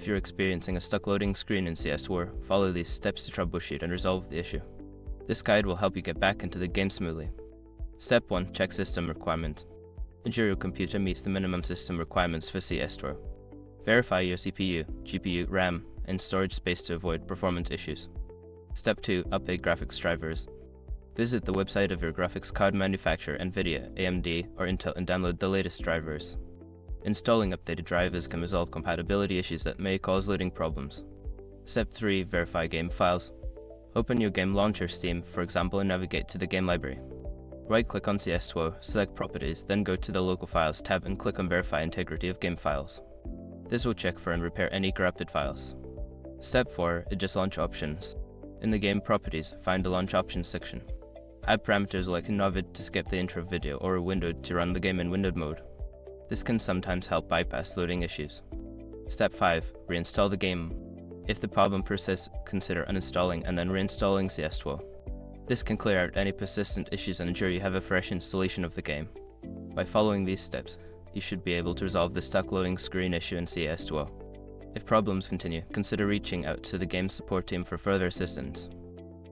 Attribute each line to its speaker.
Speaker 1: If you're experiencing a stuck loading screen in CS2, follow these steps to troubleshoot and resolve the issue. This guide will help you get back into the game smoothly. Step 1. Check system requirements. Ensure your computer meets the minimum system requirements for CS2. Verify your CPU, GPU, RAM, and storage space to avoid performance issues. Step 2. Update graphics drivers. Visit the website of your graphics card manufacturer, NVIDIA, AMD, or Intel, and download the latest drivers. Installing updated drivers can resolve compatibility issues that may cause loading problems. Step 3. Verify game files. Open your game launcher, Steam, for example, and navigate to the game library. Right-click on CS2, select Properties, then go to the Local Files tab and click on Verify Integrity of Game Files. This will check for and repair any corrupted files. Step 4. Adjust launch options. In the game Properties, find the Launch Options section. Add parameters like Novid to skip the intro video or a window to run the game in windowed mode. This can sometimes help bypass loading issues. Step 5. Reinstall the game. If the problem persists, consider uninstalling and then reinstalling CS2. This can clear out any persistent issues and ensure you have a fresh installation of the game. By following these steps, you should be able to resolve the stuck loading screen issue in CS2. If problems continue, consider reaching out to the game support team for further assistance.